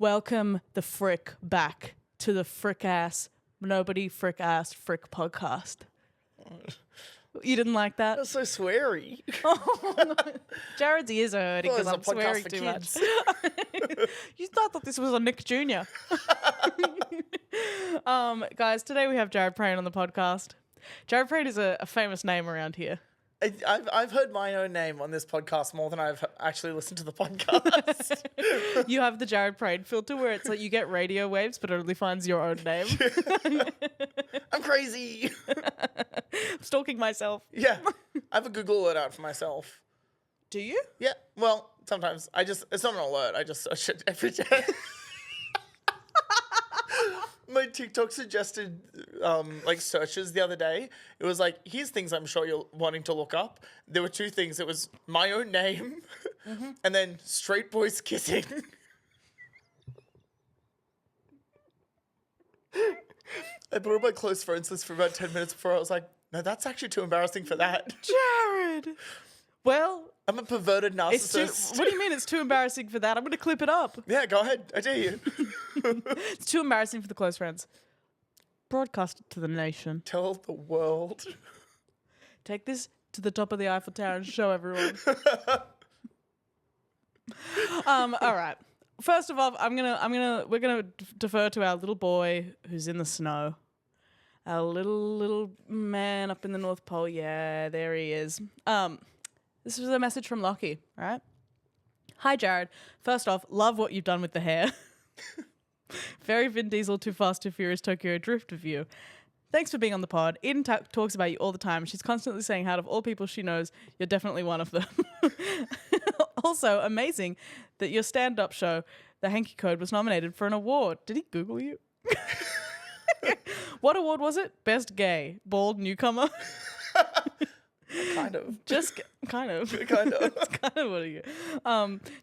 Welcome the frick back to the frick ass podcast. You didn't like that? That's so sweary. Jared's ears are hurting because Well, I'm it's a podcast swearing for too kids. much. You thought this was a Nick Jr. Guys, today we have Jarryd Prain on the podcast. Jarryd Prain is a famous name around here. I've heard my own name on this podcast more than I've actually listened to the podcast. You have the Jarryd Prain filter where it's like you get radio waves, but it only finds your own name. I'm crazy. I'm stalking myself. Yeah, I have a Google alert out for myself. Do you? Yeah, well, sometimes it's not an alert. I just search it every day. My TikTok suggested searches the other day. It was like, here's things I'm sure you're wanting to look up. There were two things. It was my own name and then straight boys kissing. I put on my close friends list for about 10 minutes before I was like, no, that's actually too embarrassing for that. Jarryd! Well, I'm a perverted narcissist. what do you mean it's too embarrassing for that? I'm going to clip it up. Yeah, go ahead. I dare you. It's too embarrassing for the close friends. Broadcast it to the nation. Tell the world. Take this to the top of the Eiffel Tower and show everyone. All right. First of all, we're gonna defer to our little boy who's in the snow. Our little man up in the North Pole. Yeah, there he is. This was a message from Lockie, right? Hi, Jarryd. First off, love what you've done with the hair. Very Vin Diesel, Too Fast, Too Furious, Tokyo Drift of you. Thanks for being on the pod. Edan talks about you all the time. She's constantly saying out of all people she knows, you're definitely one of them. Also, amazing that your stand-up show, The Hanky Code, was nominated for an award. Did he Google you? What award was it? Best gay, bald newcomer? Kind of. Just kind of. Kind of. It's kind of what are you?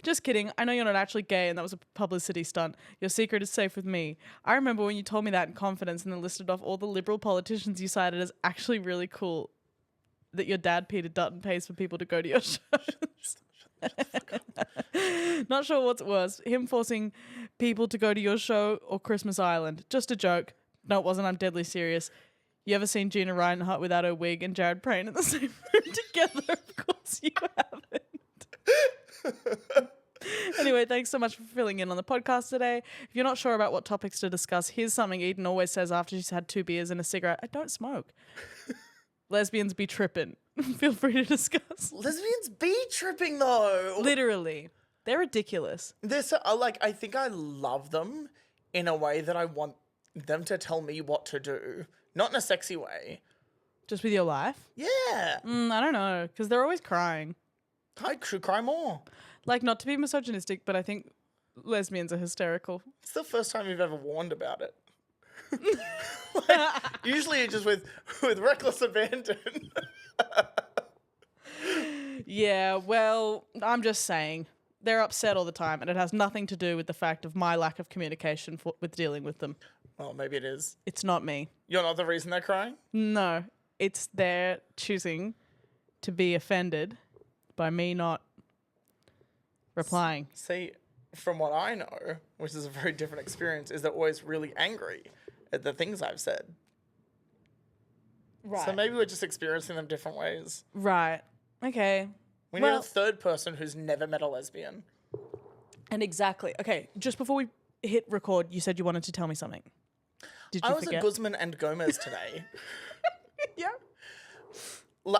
Just kidding. I know you're not actually gay and that was a publicity stunt. Your secret is safe with me. I remember when you told me that in confidence and then listed off all the liberal politicians you cited as actually really cool that your dad, Peter Dutton, pays for people to go to your shows. Not sure what's worse, him forcing people to go to your show or Christmas Island. Just a joke. No, it wasn't. I'm deadly serious. You ever seen Gina Reinhardt without her wig and Jarryd Prain in the same room together? Of course you haven't. Anyway, thanks so much for filling in on the podcast today. If you're not sure about what topics to discuss, here's something Edan always says after she's had 2 beers and a cigarette. I don't smoke. Lesbians be tripping. Feel free to discuss. Lesbians be tripping though. Literally. They're ridiculous. They're so, I think I love them in a way that I want them to tell me what to do. Not in a sexy way. Just with your life? Yeah. I don't know, because they're always crying. I should cry more. Like, not to be misogynistic, but I think lesbians are hysterical. It's the first time you've ever warned about it. Usually it's just with reckless abandon. Yeah, well, I'm just saying. They're upset all the time, and it has nothing to do with the fact of my lack of communication with dealing with them. Well, maybe it is. It's not me. You're not the reason they're crying? No, it's their choosing to be offended by me not replying. See, from what I know, which is a very different experience, is they're always really angry at the things I've said. Right. So maybe we're just experiencing them different ways. Right. Okay. We need a third person who's never met a lesbian. And exactly. Okay, just before we hit record, you said you wanted to tell me something. Did you forget? I was at Guzman and Gomez today. Yeah.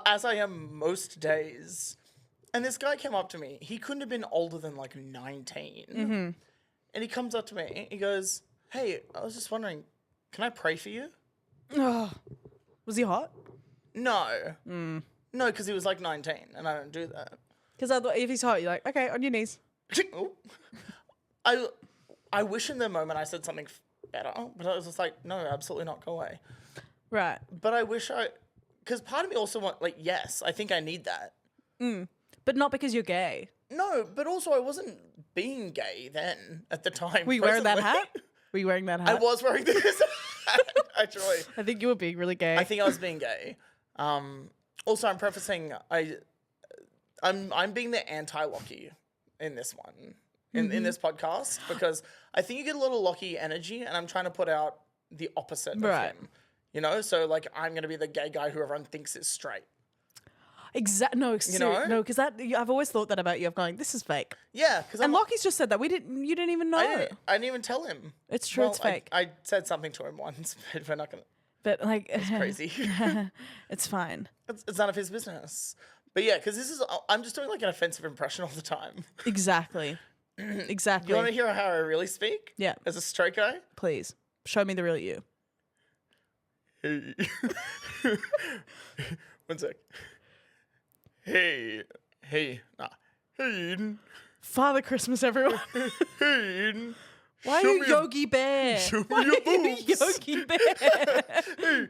As I am most days. And this guy came up to me. He couldn't have been older than like 19. Mm-hmm. And he comes up to me. He goes, hey, I was just wondering, can I pray for you? Oh. Was he hot? No. No, because he was like 19 and I don't do that. Because I thought if he's hot, you're like, okay, on your knees. I wish in the moment I said something better, but I was just like, no, absolutely not, go away. Right. But I wish because part of me also yes, I think I need that. But not because you're gay. No, but also I wasn't being gay then at the time. Were you wearing that hat? Were you wearing that hat? I was wearing this hat, actually. I think you were being really gay. I think I was being gay. Also, I'm prefacing, I'm being the anti-Lockie in this one. in this podcast because I think you get a lot of Lockie energy, and I'm trying to put out the opposite of him. You know, so like I'm gonna be the gay guy who everyone thinks is straight. No, know? no, because I've always thought that about you. I'm going, this is fake. Yeah, because And Lockie's just said that you didn't even know. I didn't even tell him. It's true. It's fake. I said something to him once, but we're not gonna. But like, It's crazy. It's fine. It's none of his business. But yeah, because I'm just doing like an offensive impression all the time. Exactly. Exactly. You want to hear how I really speak? Yeah. As a straight guy? Please show me the real you. Hey. One sec. Hey. Hey, Edan. Father Christmas, everyone. Hey, Edan. Why are you Yogi Bear? Show me Why your are you boobs. Yogi Bear? Hey,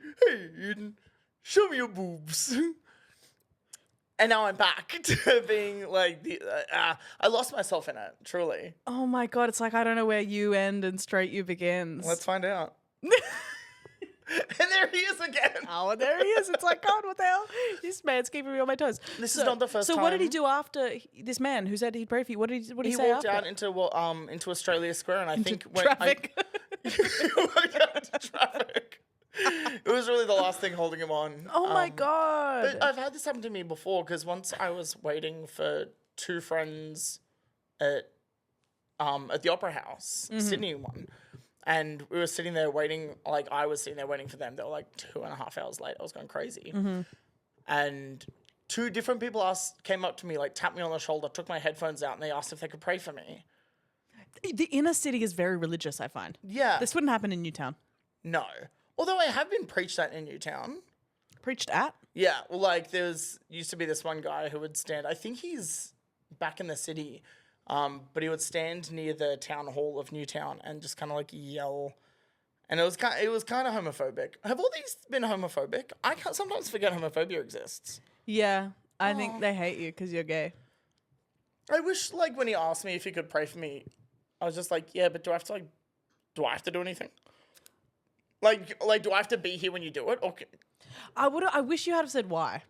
Edan. Show me your boobs. And now I'm back to being like I lost myself in it, truly. Oh my God, it's like I don't know where you end and straight you begins. Let's find out. And there he is again. Oh, and there he is. It's like, God, what the hell? This man's keeping me on my toes. This is not the first time. So what did he do after this man who said he'd pray for you? What did he say walked after? out into Australia Square, and I think when Traffic. he walked out into traffic. It was really the last thing holding him on. Oh my God. But I've had this happen to me before because once I was waiting for two friends at the Opera House, Sydney one. And we were sitting there waiting, like I was sitting there waiting for them. They were like 2.5 hours late. I was going crazy. And two different people came up to me, like tapped me on the shoulder, took my headphones out, and they asked if they could pray for me. The inner city is very religious, I find. Yeah. This wouldn't happen in Newtown. No. Although I have been preached at in Newtown. Preached at? Yeah. Well, like used to be this one guy who would stand, I think he's back in the city. But he would stand near the town hall of Newtown and just kind of like yell, and it was kind of homophobic. Have all these been homophobic? I can't sometimes forget homophobia exists. Yeah, I think they hate you because you're gay. I wish like when he asked me if he could pray for me, I was just like, yeah, but do I have to do anything? Like do I have to be here when you do it? Okay. I wish you had said why.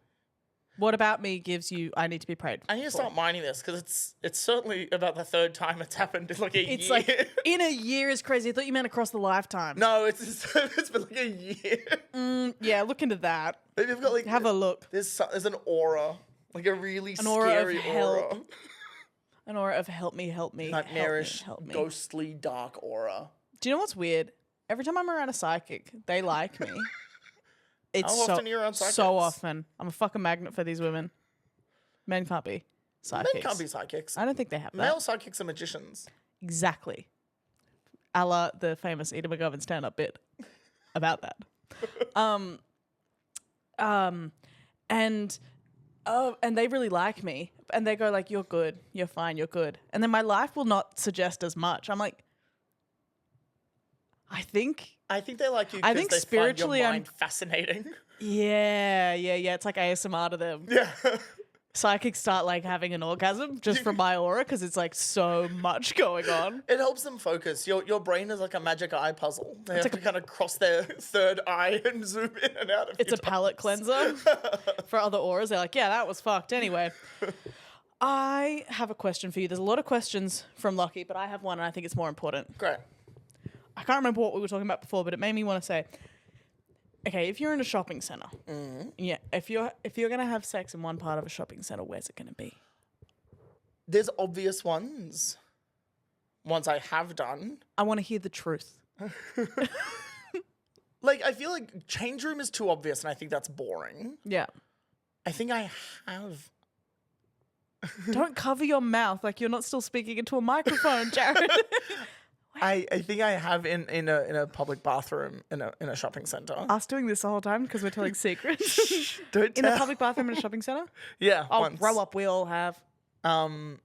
What about me gives you I need to be prayed for? I need to start minding this because it's certainly about the third time it's happened in like a year. It's like in a year is crazy. I thought you meant across the lifetime. No, it's been like a year. Yeah, look into that. Maybe I've got like Have a look. There's an aura, like a really aura of scary help. aura. An aura of help me, Nightmarish, help me. ghostly, dark aura. Do you know what's weird? Every time I'm around a psychic, they like me. It's How often are you around psychics? So often. I'm a fucking magnet for these women. Men can't be psychics. Men can't be psychics. I don't think they have that. Male psychics are magicians. Exactly. A la the famous Eda McGovern stand-up bit about that. And they really like me. And they go like, you're good. You're fine. You're good. And then my life will not suggest as much. I'm like, I think they like you I because think they spiritually find your mind fascinating. Yeah. It's like ASMR to them. Yeah. Psychics start like having an orgasm just from my aura because it's like so much going on. It helps them focus. Your brain is like a magic eye puzzle. They have to kind of cross their third eye and zoom in and out. It's a palate cleanser for other auras. They're like, yeah, that was fucked. Anyway, I have a question for you. There's a lot of questions from Lockie, but I have one and I think it's more important. Great. I can't remember what we were talking about before, but it made me want to say, okay, if you're in a shopping center, yeah, if you're gonna have sex in one part of a shopping center, where's it gonna be? There's obvious ones. Ones I have done. I want to hear the truth. Like I feel like change room is too obvious, and I think that's boring. Yeah. I think I have. Don't cover your mouth like you're not still speaking into a microphone, Jarryd. I think I have in a public bathroom in a shopping center. Us doing this the whole time because we're telling secrets. Don't In a public bathroom in a shopping center? Yeah. Oh, once. grow up, we all have. And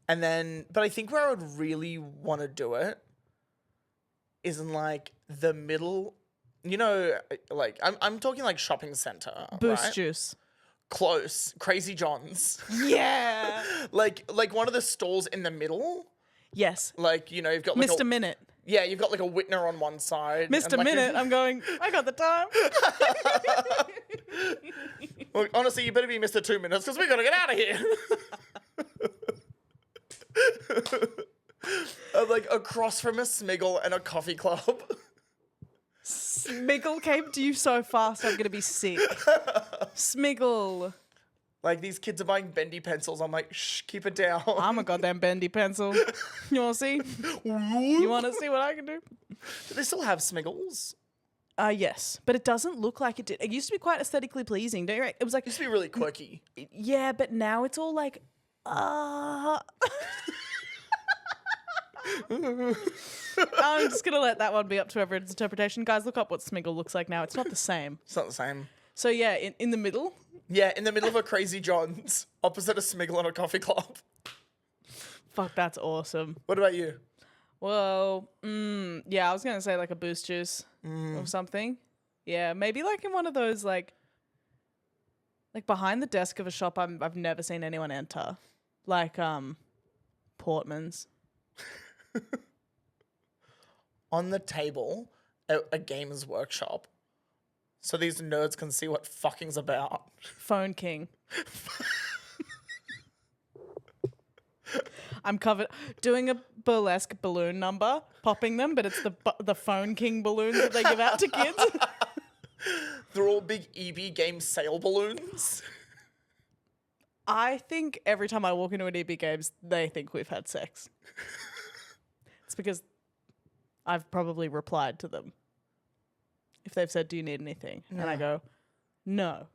then, but I think where I would really want to do it is in like the middle. You know, like I'm talking like shopping center. Boost right? juice. Close. Crazy John's. Yeah. like one of the stalls in the middle. Yes. Like, you know, you've got like Mr. Minute. Yeah, you've got like a Whitner on one side. Mr. Like Minute, I'm going, I got the time. Well, honestly, you better be Mr. 2 Minutes because we got to get out of here. Like across from a Smiggle and a coffee club. Smiggle came to you so fast, I'm going to be sick. Smiggle. Like these kids are buying bendy pencils. I'm like, shh, keep it down. I'm a goddamn bendy pencil. You want to see? You want to see what I can do? Do they still have Smiggles? Yes, but it doesn't look like it did. It used to be quite aesthetically pleasing, don't you? It was like, It used to be really quirky. yeah, but now it's all like, I'm just going to let that one be up to everyone's interpretation. Guys, look up what Smiggle looks like now. It's not the same. It's not the same. So yeah, in the middle. Yeah, in the middle of a Crazy John's, opposite a Smiggle and a coffee club. Fuck, that's awesome. What about you? Well, yeah, I was going to say like a Boost Juice or something. Yeah, maybe like in one of those like behind the desk of a shop I've never seen anyone enter. Like Portman's. On the table, a gamer's workshop. So these nerds can see what fucking's about. Phone King. I'm covered doing a burlesque balloon number, popping them, but it's the Phone King balloons that they give out to kids. They're all big EB Games sale balloons. I think every time I walk into an EB Games, they think we've had sex. It's because I've probably replied to them. If they've said, do you need anything? Yeah. And I go, no.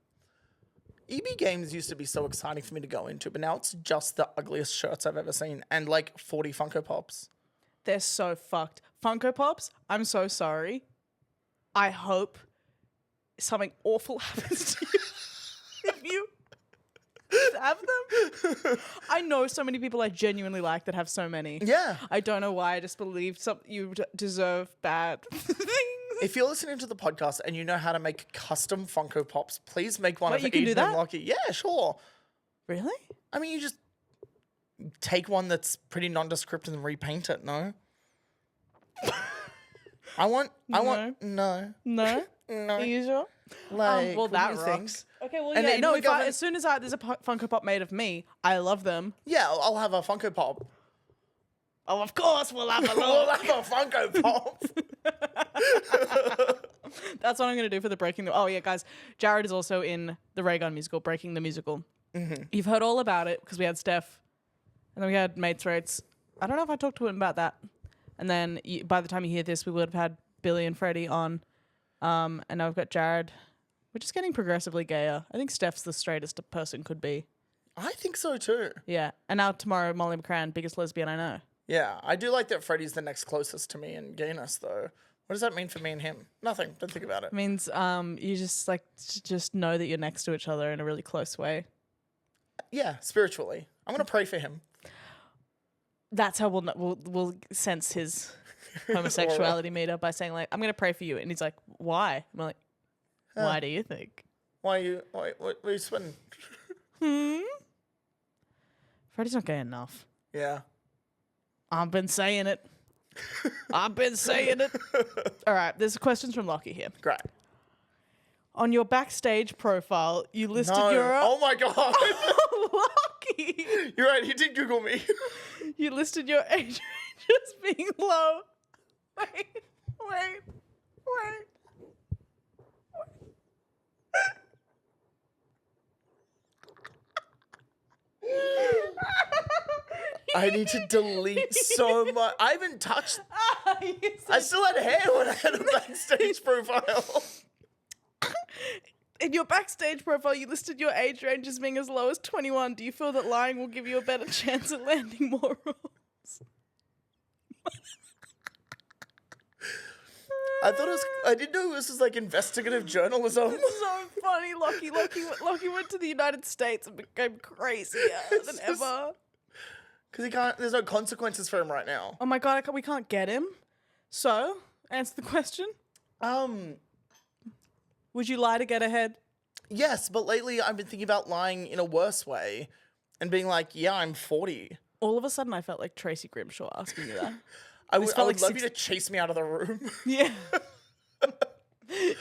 EB Games used to be so exciting for me to go into, but now it's just the ugliest shirts I've ever seen and like 40 Funko Pops. They're so fucked. Funko Pops, I'm so sorry. I hope something awful happens to you if you have them. I know so many people I genuinely like that have so many. Yeah. I don't know why. I just believe you deserve bad things. If you're listening to the podcast and you know how to make custom Funko Pops, please make one Wait, of you can do Eden that? and Lockie. Yeah, sure. Really? I mean, you just take one that's pretty nondescript and repaint it, no? I want, no. No? No. Are you sure? Like, well, what that do you rocks. think? Okay, well, And yeah, then no, we if go I, in- as soon as there's a Funko Pop made of me, I love them. Yeah, I'll have a Funko Pop. Oh, of course we'll have a We'll look. have a Funko Pop. That's what I'm going to do for the Breaking the... Oh, yeah, guys. Jarryd is also in the Raygun musical, Breaking the Musical. Mm-hmm. You've heard all about it because we had Steph and then we had Mates Rates. I don't know if I talked to him about that. And then by the time you hear this, we would have had Billy and Freddie on. And now we've got Jarryd. We're just getting progressively gayer. I think Steph's the straightest a person could be. I think so too. Yeah. And now tomorrow, Molly McCran, biggest lesbian I know. Yeah, I do like that Freddie's the next closest to me in gayness, though. What does that mean for me and him? Nothing. Don't think about it. It means you just just know that you're next to each other in a really close way. Yeah, spiritually. I'm going to pray for him. That's how we'll sense his homosexuality meter by saying like, I'm going to pray for you. And he's like, why? I'm like, why do you think? Why are you sweating? Freddie's not gay enough. Yeah. I've been saying it. I've been saying it. All right, there's questions from Lockie here. Great. On your backstage profile, you listed No. your... Oh my God. Lockie! You're right, he did Google me. You listed your age range as being low. Wait. I need to delete so much. I haven't touched... I still had hair when I had a backstage profile. In your backstage profile, you listed your age range as being as low as 21. Do you feel that lying will give you a better chance at landing more roles? I didn't know this was like investigative journalism. So funny, Lockie. Lockie went to the United States and became crazier than ever. Because there's no consequences for him right now. Oh my God, we can't get him. So, answer the question. Would you lie to get ahead? Yes, but lately I've been thinking about lying in a worse way and being like, yeah, I'm 40. All of a sudden, I felt like Tracy Grimshaw asking you that. I would felt love like you to chase me out of the room. Yeah.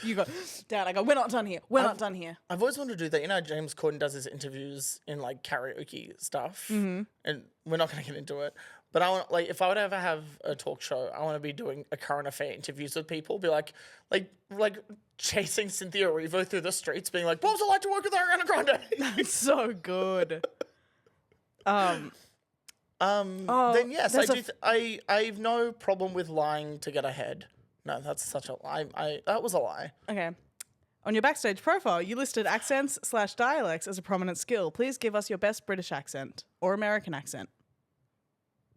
You go, Dad, I go, we're not done here. We're not done here. I've always wanted to do that. You know, James Corden does his interviews in like karaoke stuff, and we're not going to get into it. But I want, like, if I would ever have a talk show, I want to be doing a current affair interviews with people. Be like chasing Cynthia Erivo through the streets, being like, "What was it like to work with Ariana Grande?" It's so good. Then yes, I have no problem with lying to get ahead. No, that's such a lie. That was a lie. Okay. On your Backstage profile, you listed accents/dialects as a prominent skill. Please give us your best British accent or American accent.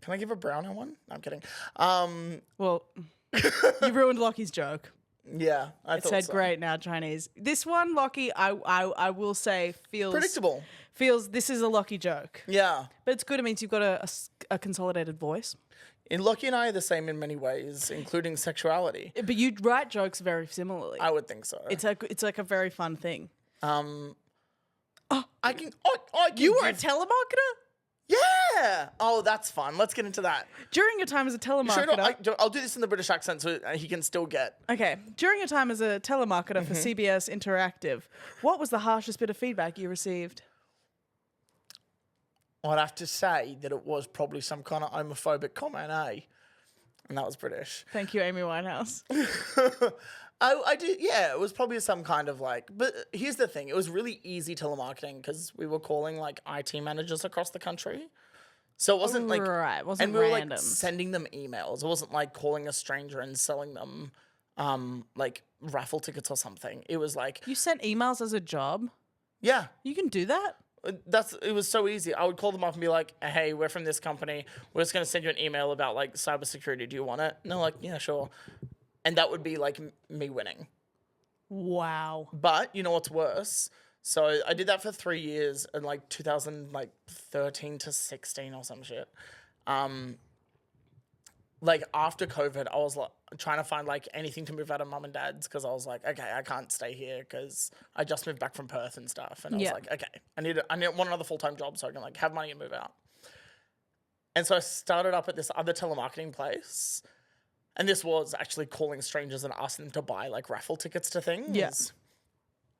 Can I give a browner one? No, I'm kidding. Well, you ruined Lockie's joke. Yeah, I It thought said so. great now Chinese. This one, Lockie, I will say feels Predictable. Feels this is a Lockie joke, Yeah. but it's good. It means you've got a consolidated voice. And Lockie and I are the same in many ways, including sexuality. But you write jokes very similarly. I would think so. It's like a very fun thing. I can. You were a give- telemarketer? Yeah. Oh, that's fun. Let's get into that. During your time as a telemarketer. I'll do this in the British accent so he can still get. Okay. During your time as a telemarketer for CBS Interactive, what was the harshest bit of feedback you received? I'd have to say that it was probably some kind of homophobic comment, eh? And that was British. Thank you, Amy Winehouse. I did, yeah, it was probably some kind of like, but here's the thing, it was really easy telemarketing because we were calling like IT managers across the country. So it wasn't like, Right, it wasn't and we were random. like sending them emails. It wasn't like calling a stranger and selling them like raffle tickets or something. It was like, You sent emails as a job? yeah, You can do that? it was so easy. I would call them up and be like, hey, we're from this company. We're just going to send you an email about like cybersecurity. Do you want it? And they're like, yeah, sure. And that would be like me winning. Wow. But you know what's worse? So I did that for 3 years in like 2013 to 16 or some shit. Like after COVID, I was like trying to find like anything to move out of mum and dad's because I was like, okay, I can't stay here because I just moved back from Perth and stuff. And I was like, okay, I need one another full-time job so I can like have money and move out. And so I started up at this other telemarketing place. And this was actually calling strangers and asking them to buy like raffle tickets to things. Yeah.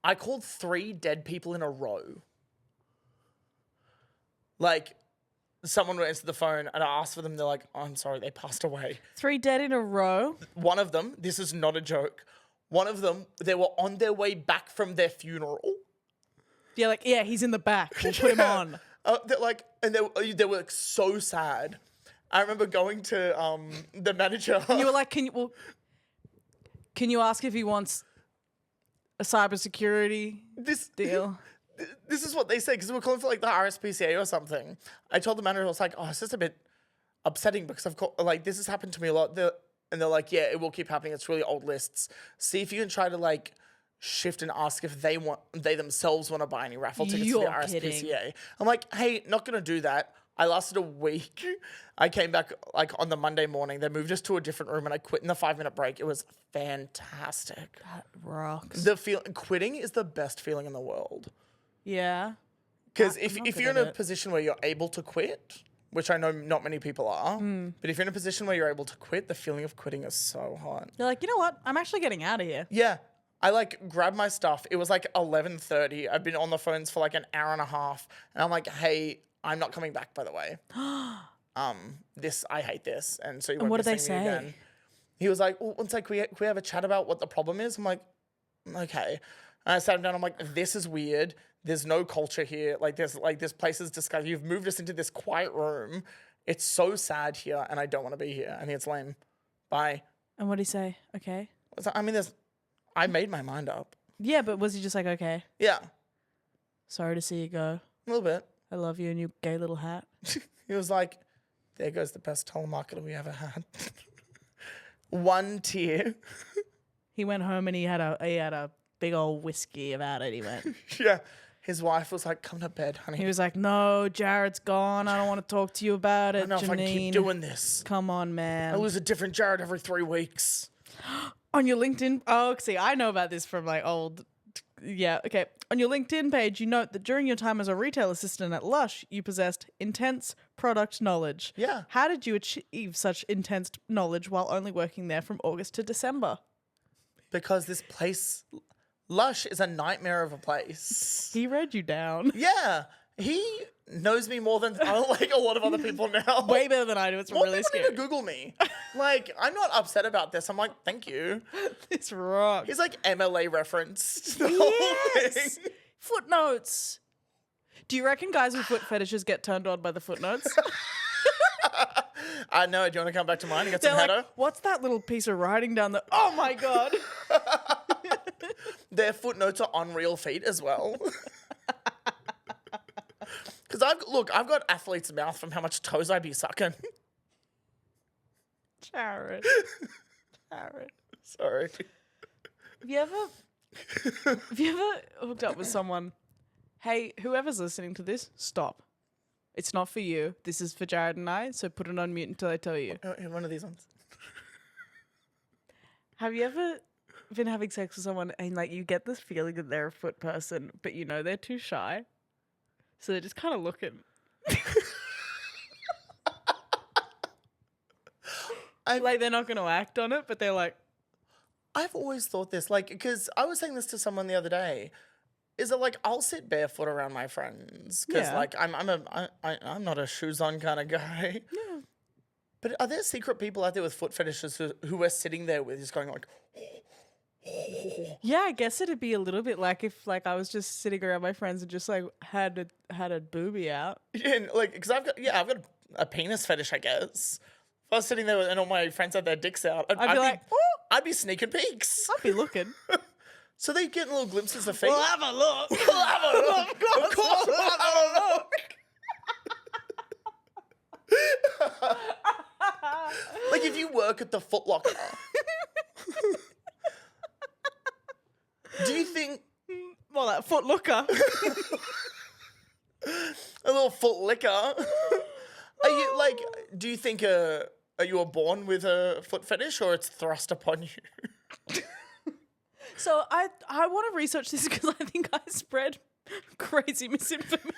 I called 3 dead people in a row. Like, someone would answer the phone and I asked for them. They're like, oh, I'm sorry, they passed away. 3 dead in a row? One of them, this is not a joke. One of them, they were on their way back from their funeral. Yeah, like, yeah, he's in the back. We'll put him on. They're like, and they were like so sad. I remember going to the manager. You were like, can you ask if he wants a cybersecurity deal? This is what they said because we were calling for like the RSPCA or something. I told the manager, I was like, oh, it's just a bit upsetting because I've got like this has happened to me a lot. And they're like, yeah, it will keep happening. It's really old lists. See if you can try to like shift and ask if they themselves want to buy any raffle tickets for the You're RSPCA. kidding. I'm like, hey, not gonna do that. I lasted a week. I came back like on the Monday morning. They moved us to a different room and I quit in the 5-minute break. It was fantastic. That rocks. Quitting is the best feeling in the world. Yeah. Because I'm if not you're good in at a it. position where you're able to quit, which I know not many people are, but if you're in a position where you're able to quit, the feeling of quitting is so hot. You're like, you know what? I'm actually getting out of here. Yeah. I like grabbed my stuff. It was like 11:30. I've been on the phones for like an hour and a half. And I'm like, hey, I'm not coming back, by the way. I hate this. And so you won't what be did they seeing me say? again. He was like, oh, one sec, can we have a chat about what the problem is? I'm like, okay. And I sat him down. I'm like, this is weird. There's no culture here. This place is disgusting. You've moved us into this quiet room. It's so sad here, and I don't want to be here. I think it's lame. Bye. And what did he say? Okay. I mean, I made my mind up. Yeah, but was he just like, okay, Yeah, sorry to see you go. a little bit. I love you and your gay little hat. He was like, there goes the best telemarketer we ever had. 1 tear. He went home and he had a big old whiskey about it. He went. Yeah. His wife was like, come to bed, honey. He was like, no, Jarrod's gone. I don't want to talk to you about I it, don't know if I can keep Janine. doing this. Come on, I man. lose a different Jarryd every 3 weeks. On your LinkedIn. Oh, see, I know about this from my old. Yeah, okay. On your LinkedIn page, you note that during your time as a retail assistant at Lush, you possessed intense product knowledge. Yeah. How did you achieve such intense knowledge while only working there from August to December? because this place, Lush, is a nightmare of a place. He read you down. Yeah. He knows me more than like a lot of other people now. Way better than I do. It's More really people scary. need to Google me. Like, I'm not upset about this. I'm like, thank you. This rocks. He's like MLA referenced the whole Yes. thing. Footnotes. Do you reckon guys with foot fetishes get turned on by the footnotes? I know. Do you want to come back to mine and get They're some like, header? what's that little piece of writing down the... Oh, my God. Their footnotes are on real feet as well. Because I've got athlete's mouth from how much toes I be sucking. Jarryd. Jarryd. Sorry. Have you ever hooked up with someone? Hey, whoever's listening to this, stop. It's not for you. This is for Jarryd and I, so put it on mute until I tell you. One of these ones. Have you ever been having sex with someone and like you get this feeling that they're a foot person, but you know they're too shy? So they're just kind of looking. Like they're not going to act on it, but they're like... I've always thought this, like, because I was saying this to someone the other day. Is it like I'll sit barefoot around my friends because Yeah. like I'm not a shoes on kind of guy. Yeah. But are there secret people out there with foot fetishes who we're sitting there with, just going like, Yeah, I guess it'd be a little bit like if like I was just sitting around my friends and just like had a boobie out. and, like, because I've got a penis fetish, I guess. If I was sitting there and all my friends had their dicks out, I'd be like, "Ooh." I'd be sneaking peeks. I'd be looking. So they get little glimpses of feet. We'll have a look. We'll have a look. Of course, we'll have a look. Like if you work at the Foot Locker, do you think Well, that foot looker. a little foot licker? Are you like? Do you think are you born with a foot fetish, or it's thrust upon you? So I want to research this because I think I spread crazy misinformation.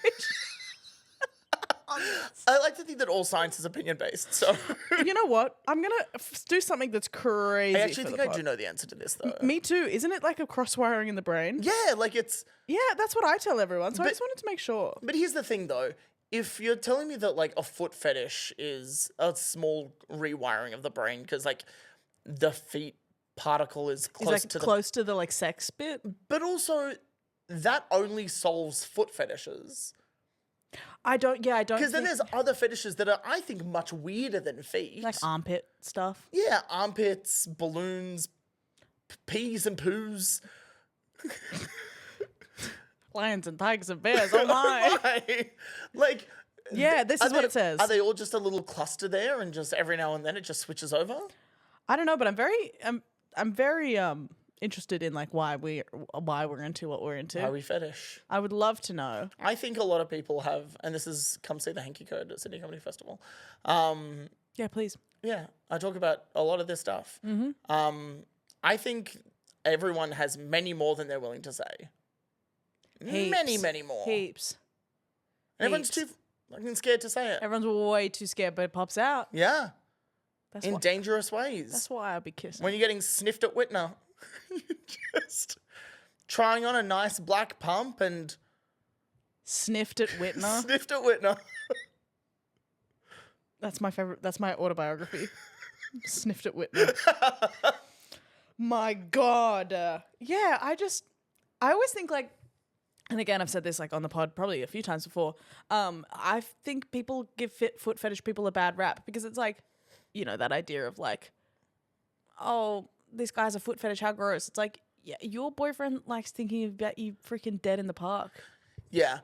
I like to think that all science is opinion based. So You know what? I'm gonna do something that's crazy. I actually for think the I pod. do know the answer to this, though. Me too. Isn't it like a cross wiring in the brain? Yeah, like it's. Yeah, that's what I tell everyone. So I But- just wanted to make sure. But here's the thing, though. If you're telling me that like a foot fetish is a small rewiring of the brain because like the feet particle is Is close like to the, close to the like sex bit. but also that only solves foot fetishes. I don't. Yeah, I don't. Because then think- there's other fetishes that are, I think, much weirder than feet. like armpit stuff. Yeah, armpits, balloons, peas and poos. Lions and tigers and bears. Oh my. Like, Yeah, this is what it says. Are they all just a little cluster there, and just every now and then it just switches over? I don't know, but I'm very interested in like why we're into what we're into. Are we fetish? I would love to know. I think a lot of people have, and this is come see the Hanky Code at Sydney Comedy Festival. Yeah, please. Yeah, I talk about a lot of this stuff. I think everyone has many more than they're willing to say. Heaps. Many more. Heaps. And everyone's too fucking scared to say it. Everyone's way too scared, but it pops out. Yeah, That's in why. dangerous ways. That's why I'll be kissing. When you're getting sniffed at Whitner, just trying on a nice black pump and Sniffed at Whitner. sniffed at Whitner. That's my favorite. That's my autobiography. Sniffed at Whitner. My God. Yeah, I always think like, and again, I've said this like on the pod probably a few times before. I think people give foot fetish people a bad rap because it's like, you know, that idea of like, oh, this guy's a foot fetish, how gross. It's like, yeah, your boyfriend likes thinking about you freaking dead in the park. Yeah.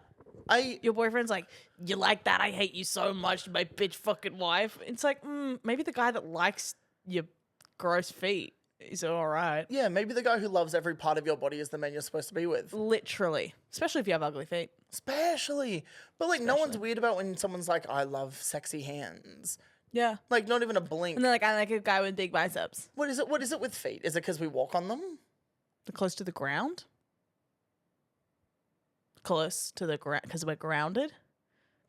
Your boyfriend's like, you like that? I hate you so much, my bitch fucking wife. It's like, maybe the guy that likes your gross feet is all right. Yeah, maybe the guy who loves every part of your body is the man you're supposed to be with. Literally. Especially if you have ugly feet. Especially. But like, no one's weird about when someone's like, I love sexy hands. Yeah. Like, not even a blink. And they're like, I like a guy with big biceps. What is it? What is it with feet? Is it because we walk on them? They're close to the ground? Close to the ground because we're grounded?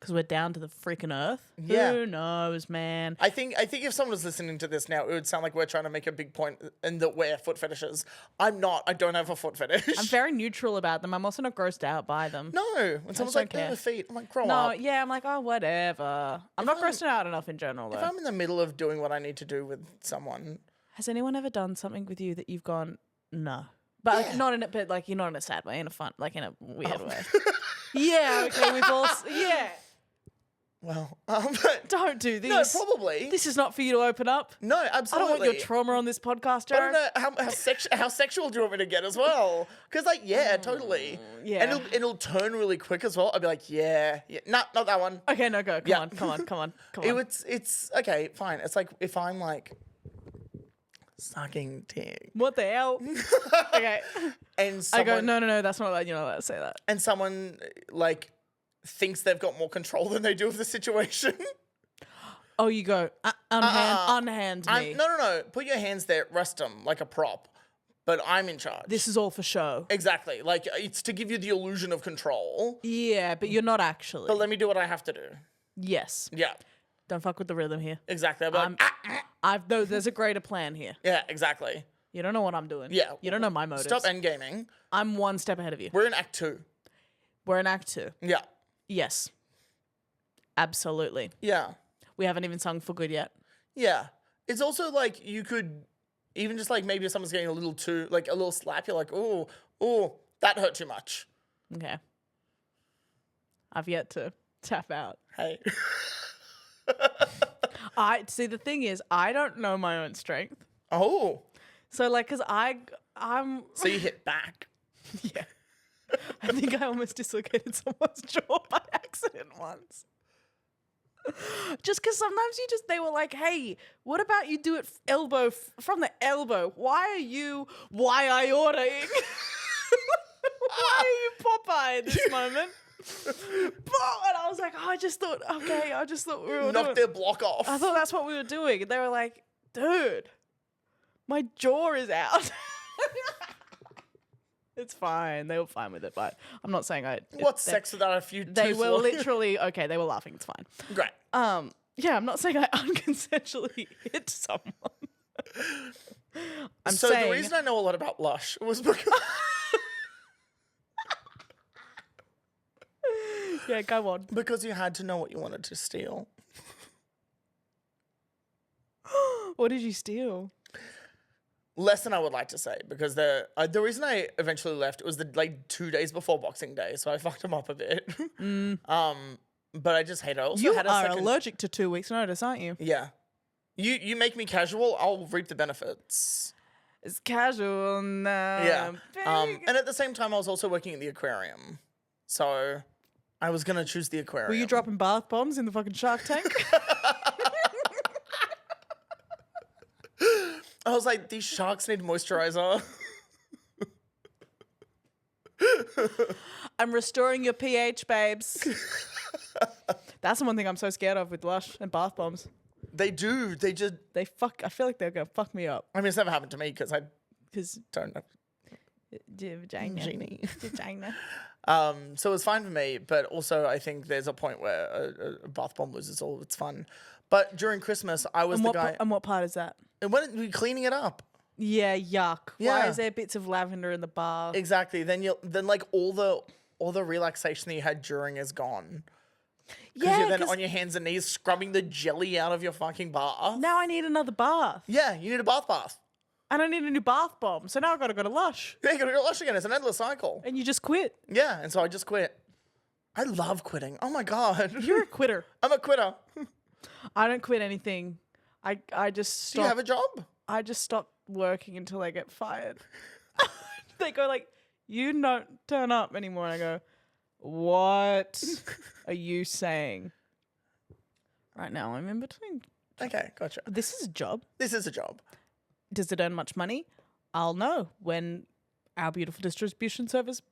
Because we're down to the freaking earth. Yeah. Who knows, man? I think if someone was listening to this now, it would sound like we're trying to make a big point in that we're foot fetishes. I'm not. I don't have a foot fetish. I'm very neutral about them. I'm also not grossed out by them. No. When someone's like, don't care. feet, I'm like, grow No, up. yeah, I'm like, oh, whatever. I'm not grossed out enough in general, If though. I'm in the middle of doing what I need to do with someone, Has anyone ever done something with you that you've gone, no? But like, not in a, but like, you're not in a sad way, in a fun, like in a weird way. Yeah, okay, we've all, yeah. well, Don't do no, this. probably. This is not for you to open up. No, I absolutely. don't want your trauma on this podcast, I don't Jarryd. know how sexual do you want me to get as well? Because like, yeah, totally. yeah. And it'll turn really quick as well. I'll be like, yeah, nah, not that one. Okay, no, go. Yeah. Come on. It's okay, fine. It's like if I'm like sucking dick What the hell? Okay. and I someone, go, no, that's not allowed. You're not allowed to say that. and someone like thinks they've got more control than they do of the situation. Oh, you go, unhand me. No. Put your hands there, rest them like a prop. But I'm in charge. This is all for show. Exactly. Like it's to give you the illusion of control. Yeah, but you're not actually. But let me do what I have to do. Yes. Yeah. Don't fuck with the rhythm here. Exactly. I'll be like, No, there's a greater plan here. yeah, exactly. You don't know what I'm doing. Yeah. You don't know my motives. Stop endgaming. I'm one step ahead of you. We're in Act 2. We're in Act 2. Yeah. Yes. Absolutely. Yeah. We haven't even sung for good yet. Yeah. It's also like you could even just like maybe if someone's getting a little too like a little slap, you're like, oh, that hurt too much. Okay. I've yet to tap out. Hey. I see. The thing is, I don't know my own strength. Oh. So like, cause I'm. So you hit back. Yeah. I think I almost dislocated someone's jaw by accident once. Just because sometimes they were like, hey, what about you do it from the elbow? Why are you ordering? Why are you Popeye at this moment? And I was like, I just thought we were Knock doing. their block off. I thought that's what we were doing. And they were like, dude, my jaw is out. It's fine. They were fine with it, but I'm not saying What's sex without a few They tooth were lawyers? literally okay. They were laughing. It's fine. Great. Yeah, I'm not saying I unconsensually hit someone. I'm So saying the reason I know a lot about Lush was because yeah, go on. because you had to know what you wanted to steal. What did you steal? Less than I would like to say because the reason I eventually left was like 2 days before Boxing Day, so I fucked him up a bit. But I just hate it. I also You had a are second. allergic to 2 weeks' notice, aren't you? Yeah, you make me casual. I'll reap the benefits. It's casual now. Yeah. Big. And at the same time, I was also working at the aquarium, so I was gonna choose the aquarium. Were you dropping bath bombs in the fucking Shark Tank? I was like, these sharks need moisturizer. I'm restoring your pH, babes. That's the one thing I'm so scared of with Lush and bath bombs. They do. They just. I feel like they're gonna fuck me up. I mean, it's never happened to me because I Because don't know. vagina. Genie. Vagina. So it was fine for me, but also I think there's a point where a bath bomb loses all of its fun. But during Christmas, I was the guy. And what part is that? And when we cleaning it up, Yeah, yuck. Why Yeah. is there bits of lavender in the bar? exactly. Then like all the relaxation that you had during is gone. Because Yeah, you're then 'cause on your hands and knees scrubbing the jelly out of your fucking bath. now I need another bath. Yeah, you need a bath. And I need a new bath bomb. So now I've got to go to Lush. Yeah, you gotta go Lush again. It's an endless cycle. And you just quit. Yeah, and so I just quit. I love quitting. Oh my god. You're a quitter. I'm a quitter. I don't quit anything. I just Do you stop. have a job? I just stop working until I get fired. They go like, you don't turn up anymore. And I go, what are you saying? Right now I'm in between. Okay, gotcha. This is a job. This is a job. Does it earn much money? I'll know when our beautiful distribution service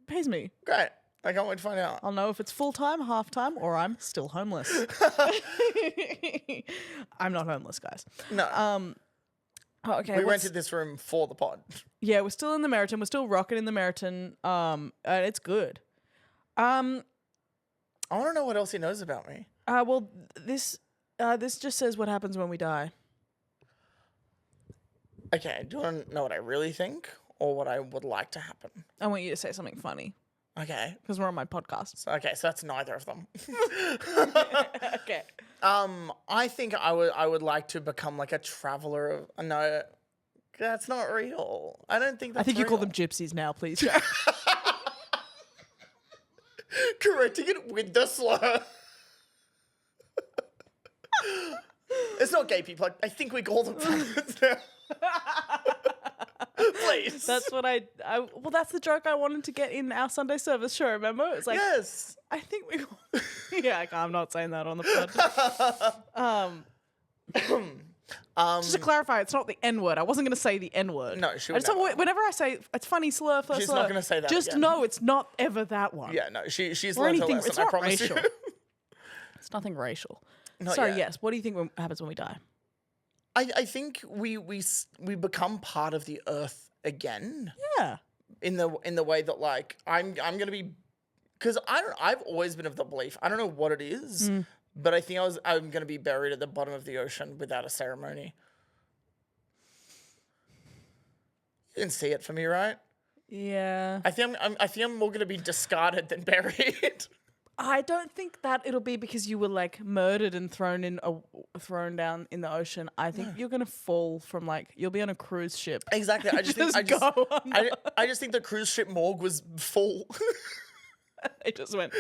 pays me. Great. I can't wait to find out. I'll know if it's full-time, half-time, or I'm still homeless. I'm not homeless, guys. No. Okay. we rented this room for the pod. Yeah, we're still in the Meriton. We're still rocking in the Meriton. And it's good. I want to know what else he knows about me. Well, this just says what happens when we die. Okay, do you want to know what I really think or what I would like to happen? I want you to say something funny Okay. because we're on my podcast. So that's neither of them. Okay. I think I would like to become like a traveler of no, that's not real. I don't think that's I think you real. call them gypsies now, please. Correcting it with the slur. It's not gay people. I think we call them travelers now. Please. That's what well, that's the joke I wanted to get in our Sunday service show, remember? It's like, Yes. I think we yeah, I'm not saying that on the pod. Just to clarify, it's not the N-word. I wasn't going to say the N-word. No, she I would just never. whenever I say it's funny slur, first She's slur, not gonna say that just again. know it's not ever that one. Yeah, no, she's Or learned her anything. lesson, It's I not promise racial. you. It's nothing racial. Not Sorry, yet. yes. What do you think happens when we die? I think we become part of the earth again. Yeah. In the way that like I'm gonna be, because I've always been of the belief, I don't know what it is, but I think I'm gonna be buried at the bottom of the ocean without a ceremony. You didn't see it for me, right? Yeah. I think I'm more gonna be discarded than buried. I don't think that it'll be because you were like murdered and thrown down in the ocean. I think you're gonna fall from you'll be on a cruise ship. Exactly. I just think I just think the cruise ship morgue was full. It just went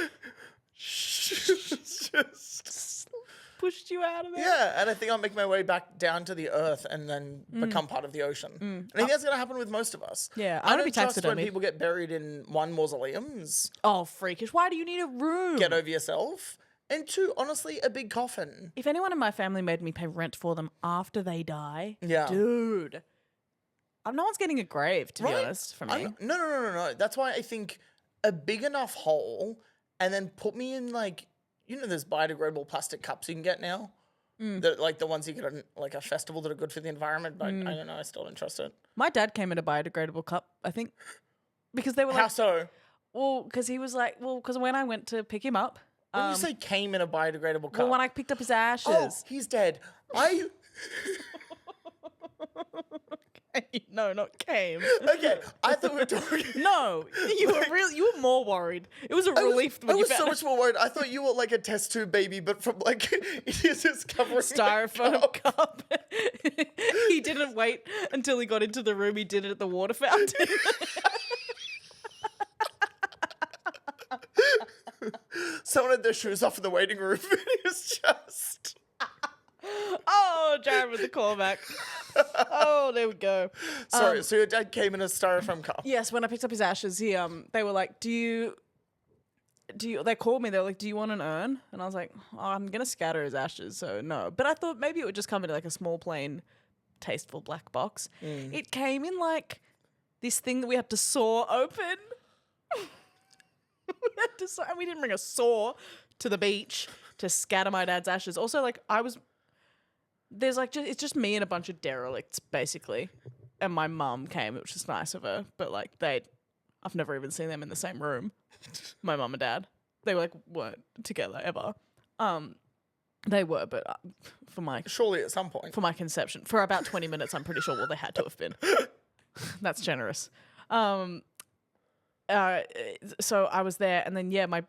just pushed you out of there. yeah, and I think I'll make my way back down to the earth and then become part of the ocean. And I think that's gonna happen with most of us. Yeah, I I wanna don't be trust when taxidermied. people get buried in one mausoleums. Oh, freakish! Why do you need a room? Get over yourself. And two, honestly, a big coffin. If anyone in my family made me pay rent for them after they die, Yeah. dude, no one's getting a grave. To be Right? honest, for me. No. That's why I think a big enough hole, and then put me in there's biodegradable plastic cups you can get now. Like the ones you get at like a festival that are good for the environment, but I don't know. I still don't trust it. My dad came in a biodegradable cup, I think, because they were How like, so? well, because he was like, because when I went to pick him up, When you say came in a biodegradable cup, when I picked up his ashes, oh, he's dead. no, not came. Okay, I thought we were talking. No, you were more worried. It was a relief I when you was found so much more worried. I thought you were like a test tube baby, but from he's just covering styrofoam cup. He didn't wait until he got into the room. He did it at the water fountain. Someone had their shoes off in the waiting room. And he was just. Oh, Jarryd with the callback. Oh, there we go. Sorry, so your dad came in a styrofoam cup. Yes, when I picked up his ashes, they were like, do you, they called me, they were like, do you want an urn? And I was like, oh, I'm going to scatter his ashes, so no. But I thought maybe it would just come in like a small, plain, tasteful black box. It came in like this thing that we had to saw open. And we didn't bring a saw to the beach to scatter my dad's ashes. Also, it's just me and a bunch of derelicts, basically. And my mum came, which was nice of her. But I've never even seen them in the same room. My mum and dad. They weren't together ever. They were, but Surely at some point. for my conception, for about 20 minutes, I'm pretty sure. Well, they had to have been. That's generous. So I was there, and then my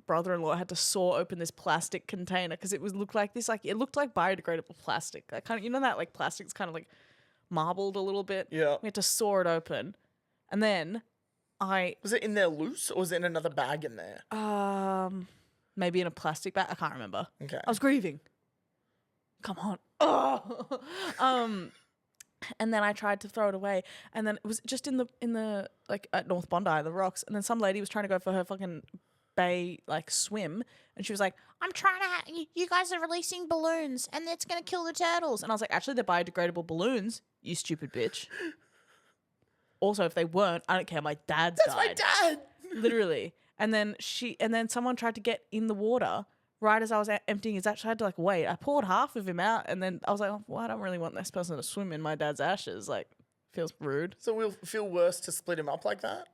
brother-in-law had to saw open this plastic container because it looked like biodegradable plastic. That plastic's kind of marbled a little bit. Yeah. We had to saw it open, and then Was it in there loose, or was it in another bag in there? maybe in a plastic bag. I can't remember. Okay. I was grieving. Come on. Oh. And then I tried to throw it away, and then it was just in the at North Bondi, the rocks, and then some lady was trying to go for her fucking bay swim, and she was like, I'm trying to you guys are releasing balloons and it's gonna kill the turtles. And I was like, actually they're biodegradable balloons, you stupid bitch. Also, if they weren't, I don't care, my dad's That's my died. dad. Literally. And then someone tried to get in the water right as I was emptying his ashes. I had to wait. I poured half of him out, and then I was like, well, I don't really want this person to swim in my dad's ashes. Feels rude. So we'll feel worse to split him up like that?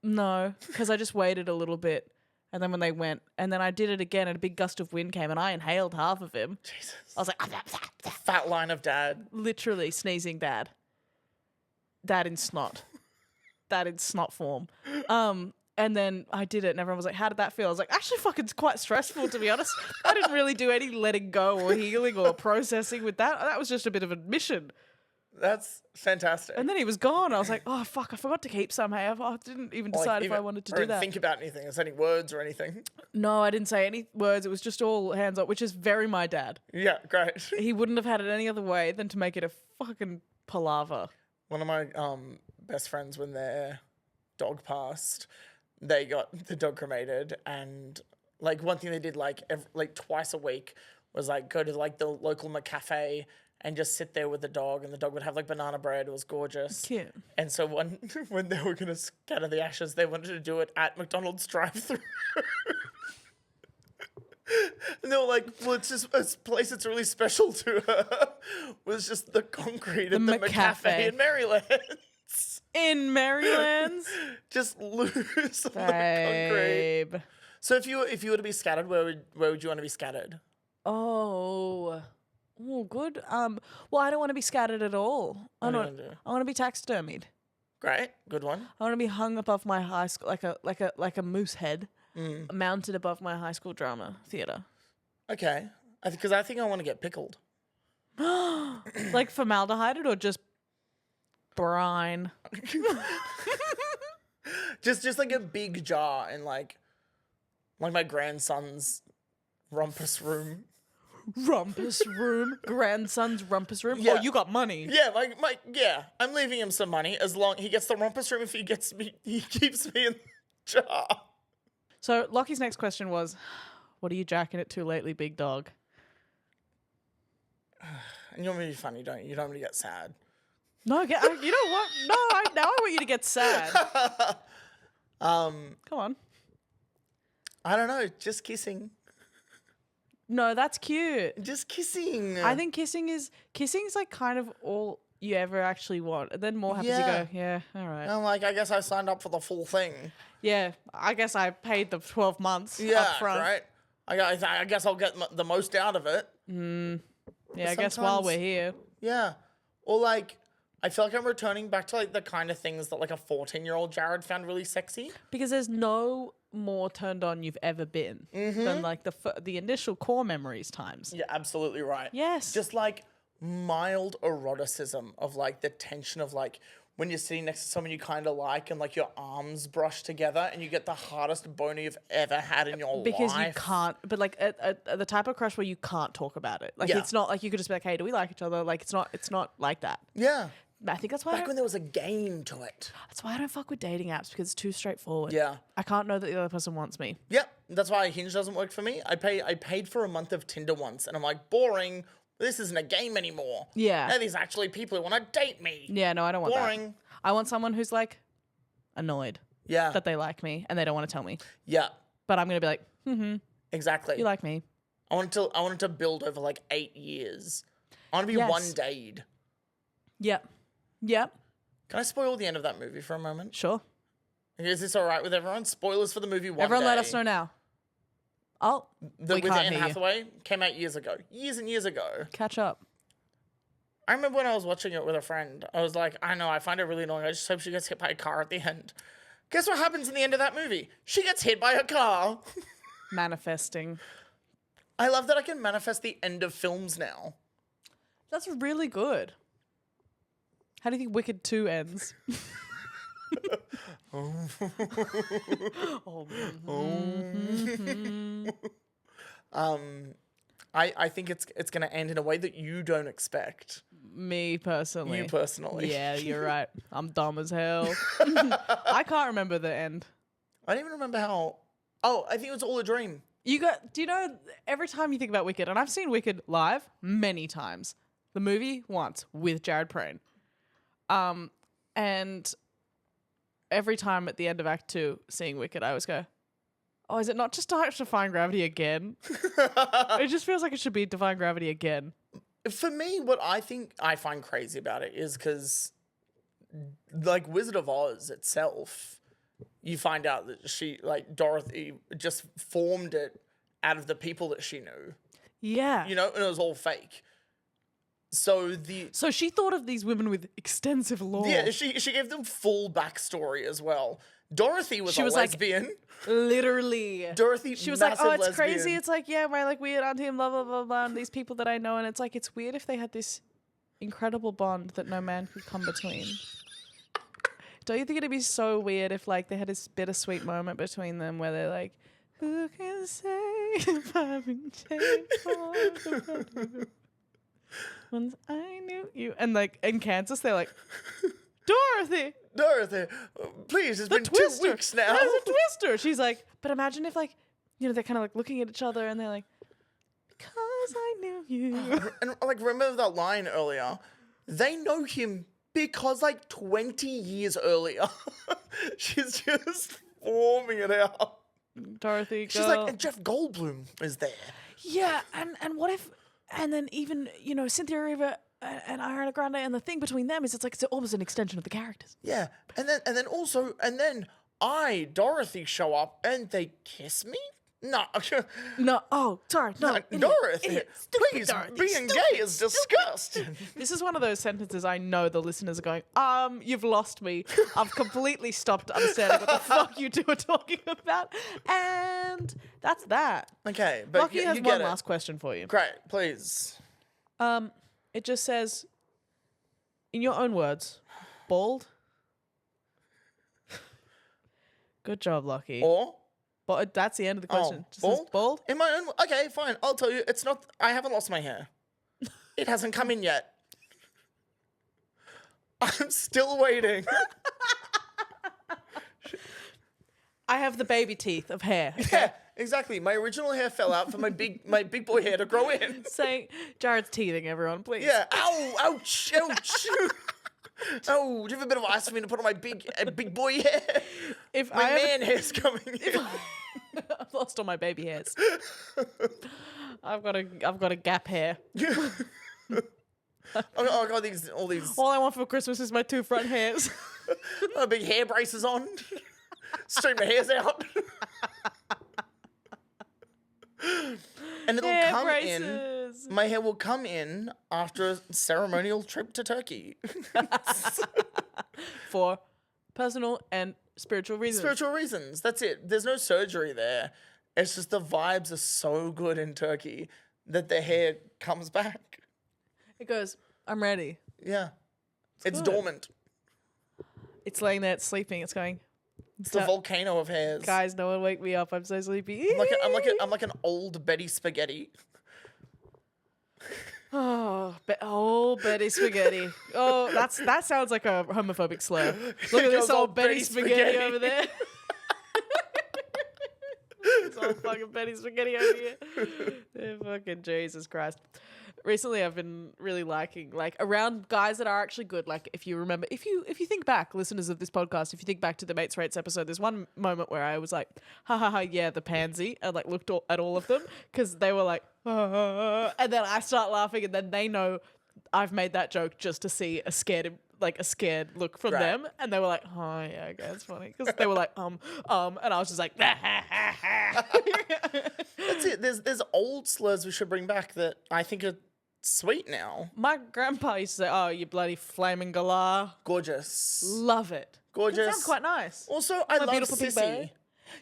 No, because I just waited a little bit, And then when they went, and then I did it again, and a big gust of wind came, and I inhaled half of him. Jesus. I was like, Fat line of dad. literally sneezing dad. Dad in snot. Dad in snot form. And then I did it, and everyone was like, how did that feel? I was like, actually, fucking quite stressful, to be honest. I didn't really do any letting go or healing or processing with that. That was just a bit of admission. That's fantastic. And then he was gone. I was like, oh, fuck, I forgot to keep some. Hey, I didn't even decide if I wanted to do that. Think about anything. Is there any words or anything? No, I didn't say any words. It was just all hands up, which is very my dad. Yeah, great. He wouldn't have had it any other way than to make it a fucking palaver. One of my best friends, when their dog passed, they got the dog cremated, and like one thing they did like twice a week was like go to like the local McCafe and just sit there with the dog, and the dog would have like banana bread. It was gorgeous. Cute. And so when they were going to scatter the ashes, they wanted to do it at McDonald's drive-thru. And they were like, well, it's just a place that's really special to her. Was just the concrete at the McCafe in Maryland. In Maryland's? Just loose on the concrete. So if you were to be scattered, where would you want to be scattered? Oh, good. Well, I don't want to be scattered at all. I want to be taxidermied. Great, good one. I want to be hung above my high school like a moose head, mounted above my high school drama theater. Okay, because I think I want to get pickled. Like formaldehyded or just brine? just like a big jar in like my grandson's rumpus room. Rumpus room? Grandson's rumpus room? Yeah. Oh, you got money. Yeah, I'm leaving him some money as long he gets the rumpus room if he keeps me in the jar. So Lockie's next question was, what are you jacking it to lately, big dog? And you want me to be funny, don't you? You don't want me to get sad. No, you know what? No, now I want you to get sad. Come on. I don't know, just kissing. No, that's cute. Just kissing. I think kissing is like kind of all you ever actually want. And then more happens, you go, yeah, all right. I'm like, I guess I signed up for the full thing. Yeah, I guess I paid the 12 months up front. Right. I guess I'll get the most out of it. Yeah, I guess while we're here. Yeah. Or like, I feel like I'm returning back to like the kind of things that like a 14-year-old Jarryd found really sexy. Because there's no more turned on you've ever been than like the initial core memories times. Yeah, absolutely right. Yes. Just like mild eroticism of like the tension of like when you're sitting next to someone you kind of like and like your arms brush together and you get the hardest boner you've ever had in your life. Because you can't, but like the type of crush where you can't talk about it. Like it's not like you could just be like, hey, do we like each other? Like it's not like that. Yeah. I think that's why Back when there was a game to it. That's why I don't fuck with dating apps, because it's too straightforward. Yeah. I can't know that the other person wants me. Yep. That's why Hinge doesn't work for me. I paid for a month of Tinder once and I'm like, boring. This isn't a game anymore. Yeah. Now these actually people who want to date me. Yeah, no, I don't want Boring. that. I want someone who's like annoyed Yeah. that they like me and they don't want to tell me. Yeah. But I'm going to be like, Exactly. you like me. I wanted to build over like 8 years. I want to be one date. Yep. Yep. Can I spoil the end of that movie for a moment? Sure. Is this all right with everyone? Spoilers for the movie One Everyone Day. let us know now. Oh, we With can't Anne hear you. Hathaway came out years ago. Years and years ago. Catch up. I remember when I was watching it with a friend, I was like, I know, I find it really annoying. I just hope she gets hit by a car at the end. Guess what happens in the end of that movie? She gets hit by a car. Manifesting. I love that I can manifest the end of films now. That's really good. How do you think Wicked 2 ends? I think it's going to end in a way that you don't expect. Me personally. You personally. Yeah, you're right. I'm dumb as hell. I can't remember the end. I don't even remember how... Oh, I think it was all a dream. Do you know, every time you think about Wicked, and I've seen Wicked live many times, the movie once with Jarryd Prain. And every time at the end of Act 2 seeing Wicked, I always go, oh, is it not just Defying Gravity again? It just feels like it should be Defying Gravity again. For me, what I think I find crazy about it is because, like, Wizard of Oz itself you find out that Dorothy just formed it out of the people that she knew, Yeah. and it was all fake. So she thought of these women with extensive lore. yeah, she gave them full backstory as well. Dorothy was a lesbian. Literally. Dorothy, she was like, oh, it's lesbian. crazy. It's like, yeah, my weird auntie and blah, blah, blah, blah, and these people that I know. And it's like, it's weird if they had this incredible bond that no man could come between. Don't you think it'd be so weird if they had this bittersweet moment between them where they're like, who can say if I've been changed for the better? Once I knew you. And in Kansas, they're like, Dorothy, please, it's been 2 weeks now. There's a twister. She's like, but imagine if they're kind of looking at each other and they're like, because I knew you. And remember that line earlier? They know him because 20 years earlier, she's just forming it out. Dorothy, she's girl. and Jeff Goldblum is there. Yeah, and what if, and then even Cynthia Erivo and Ariana Grande, and the thing between them is it's almost an extension of the characters. Yeah, and then I, Dorothy, show up and they kiss me. No. Oh, sorry. No, Dorothy. Idiot. Please, Dorothy. being gay is disgusting. This is one of those sentences I know the listeners are going, you've lost me. I've completely stopped understanding what the fuck you two are talking about. And that's that. Okay, but Lucky has you one get last question for you. Great, please. It just says, in your own words, bald. Good job, Lucky. Or? But that's the end of the question. Just bald? says bald? In my own... Okay, fine. I'll tell you. It's not... I haven't lost my hair. It hasn't come in yet. I'm still waiting. I have the baby teeth of hair. Yeah, exactly. My original hair fell out for my big boy hair to grow in. Saying, Jarrod's teething, everyone, please. Yeah. Ow! Ouch! Ouch! Oh, do you have a bit of ice for me to put on my big boy hair? My man hair's coming in. I've lost all my baby hairs. I've got a gap hair. I got all these. All I want for Christmas is my 2 front hairs. Big hair braces on. Straighten my hairs out. And it'll Hair come braces. in. My hair will come in after a ceremonial trip to Turkey. For personal and spiritual reasons. Spiritual reasons. That's it. There's no surgery there. It's just the vibes are so good in Turkey that the hair comes back. It goes, I'm ready. Yeah. It's good. dormant. It's laying there, it's sleeping, it's going. It's the volcano of hairs. Guys, no one wake me up. I'm so sleepy. I'm like an old Betty Spaghetti. Oh, Betty Spaghetti. Oh, that sounds like a homophobic slur. Look at this old Betty Spaghetti over there. This old fucking Betty Spaghetti over here. Fucking Jesus Christ. Recently, I've been really liking around guys that are actually good. If you remember, if you think back, listeners of this podcast, if you think back to the Mates Rates episode, there's one moment where I was like, ha ha ha, yeah, the pansy, and looked at all of them because they were like, and then I start laughing, and then they know I've made that joke just to see a scared look from them, and they were like, oh yeah, okay, it's funny because they were like, and I was just like, That's it. There's old slurs we should bring back that I think are sweet now. My grandpa used to say, oh, you bloody flaming galah. Gorgeous. Love it. Gorgeous. It sounds quite nice. Also, I love beautiful Sissy.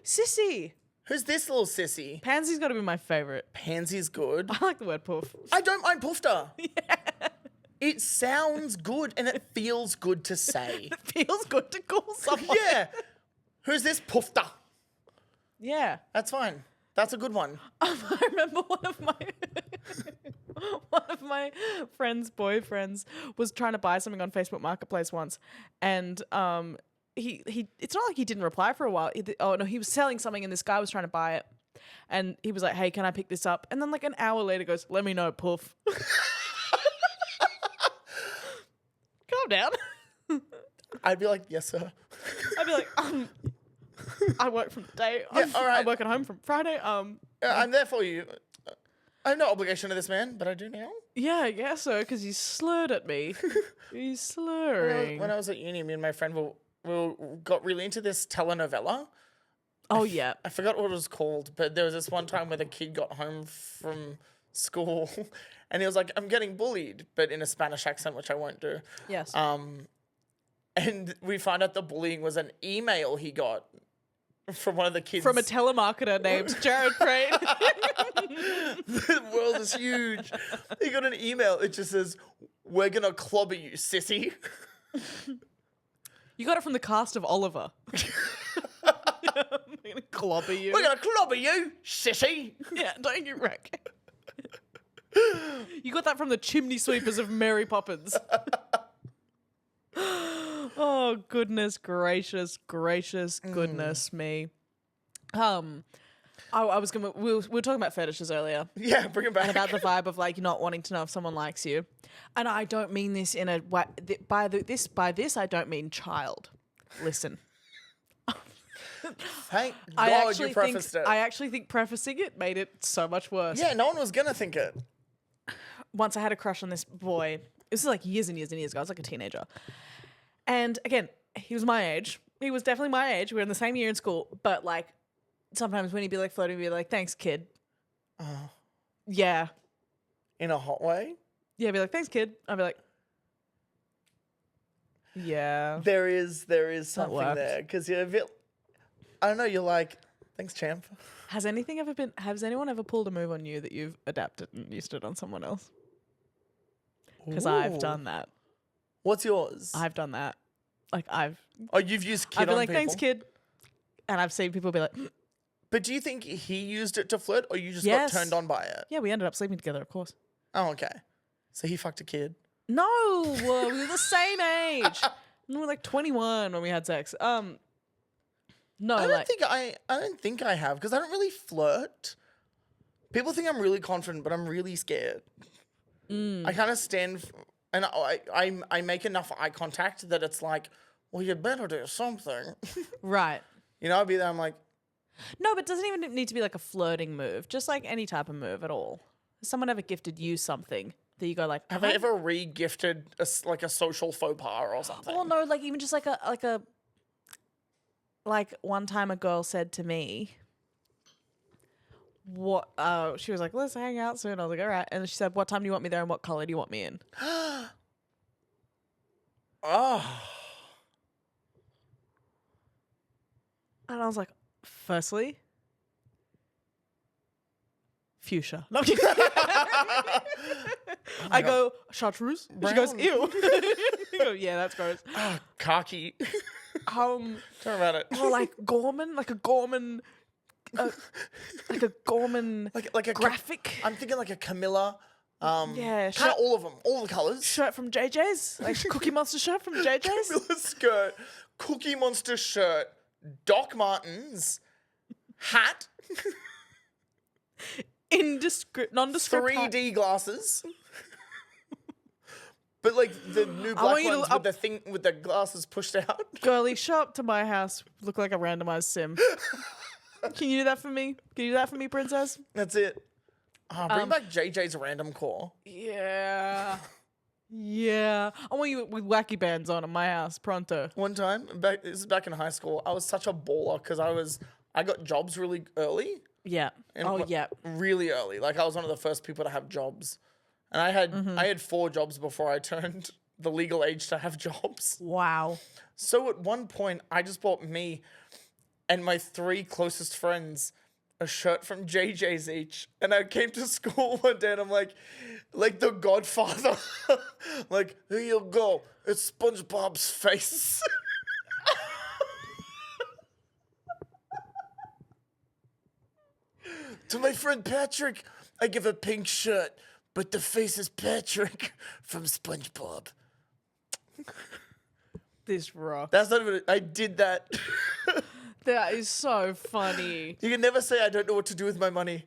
Sissy. Who's this little sissy? Pansy's got to be my favorite. Pansy's good. I like the word poof. I don't mind poofta. Yeah. It sounds good and it feels good to say. It feels good to call someone. Yeah. Who's this poofta? Yeah. That's fine. That's a good one. I remember one of my friend's boyfriends was trying to buy something on Facebook Marketplace once, and he it's not like he didn't reply for a while. He was selling something and this guy was trying to buy it, and he was like, hey, can I pick this up? And then an hour later goes, let me know, poof. Calm down. I'd be like, yes, sir. I'd be like, I work from the day. Yeah, all right. I'm working home from Friday. I'm there for you. I have no obligation to this man, but I do now. Yeah, I guess so, because he slurred at me. He's slurring. When I was at uni, me and my friend were got really into this telenovela. Oh, yeah. I forgot what it was called, but there was this one time where the kid got home from school and he was like, I'm getting bullied, but in a Spanish accent, which I won't do. Yes. And we find out the bullying was an email he got from one of the kids. From a telemarketer named Jarryd Prain. The world is huge. He got an email. It just says, we're going to clobber you, sissy. You got it from the cast of Oliver. We're going to clobber you. We're going to clobber you, sissy. Yeah, don't you reckon? You got that from the chimney sweepers of Mary Poppins. Oh, goodness gracious, goodness me. We were talking about fetishes earlier. Yeah, bring it back. And about the vibe of like not wanting to know if someone likes you. And I don't mean this in a way, by this I don't mean child. Listen. Thank God you prefaced it. I actually think prefacing it made it so much worse. Yeah, no one was going to think it. Once I had a crush on this boy. This is like years and years and years ago. I was like a teenager. And again, he was my age. He was definitely my age. We were in the same year in school. But like sometimes when he'd be like flirting, he'd be like, thanks, kid. Yeah. In a hot way? Yeah, I'd be like, thanks, kid. I'd be like, yeah. There is something there. Because you're a bit, I don't know, you're like, thanks, champ. Has anyone ever pulled a move on you that you've adapted and used it on someone else? Because I've done that. What's yours? I've done that. You've used kid I've been on like, people? thanks, kid. And I've seen people be like, But do you think he used it to flirt or you just Yes. got turned on by it? yeah, we ended up sleeping together, of course. Oh, okay. So he fucked a kid. No, we were the same age. We were like 21 when we had sex. No, I don't think I have because I don't really flirt. People think I'm really confident, but I'm really scared. I kind of stand and I make enough eye contact that it's like, well, you better do something. right. You know, I'll be there. I'm like, No, but it doesn't even need to be like a flirting move. Just like any type of move at all. Has someone ever gifted you something that you go like, have I ever re-gifted like a social faux pas or something? well, no, like even just like one time a girl said to me, what, she was like, let's hang out soon. I was like, all right. And she said, what time do you want me there and what color do you want me in? Oh. And I was like, firstly, fuchsia. No, I'm kidding. I go, chartreuse? She goes, ew. You go, yeah, that's gross. Khaki. Tell me about it. Or like Gorman, like a Gorman Like a graphic. I'm thinking like a Camilla. Yeah, kind of all of them, all the colours. Shirt from JJ's, like Cookie Monster shirt from JJ's. Camilla skirt, Cookie Monster shirt, Doc Martens, hat, Nondescript. 3D glasses. But like the new black ones with the thing with the glasses pushed out. Girlie, show up to my house, look like a randomized sim. Can you do that for me? Can you do that for me, princess? This it. Bring back JJ's random core. Yeah. Yeah. I want you with wacky bands on at my house, pronto. One time, this is back in high school, I was such a baller because I got jobs really early. Yeah. And yeah. Really early. Like I was one of the first people to have jobs. And I had 4 jobs before I turned the legal age to have jobs. Wow. So at one point, I just bought me and my 3 closest friends a shirt from JJ's each. And I came to school one day and I'm like the Godfather. Like, here you go. It's SpongeBob's face. To my friend Patrick, I give a pink shirt, but the face is Patrick from SpongeBob. This rock. That's not even. I did that. That is so funny. You can never say I don't know what to do with my money.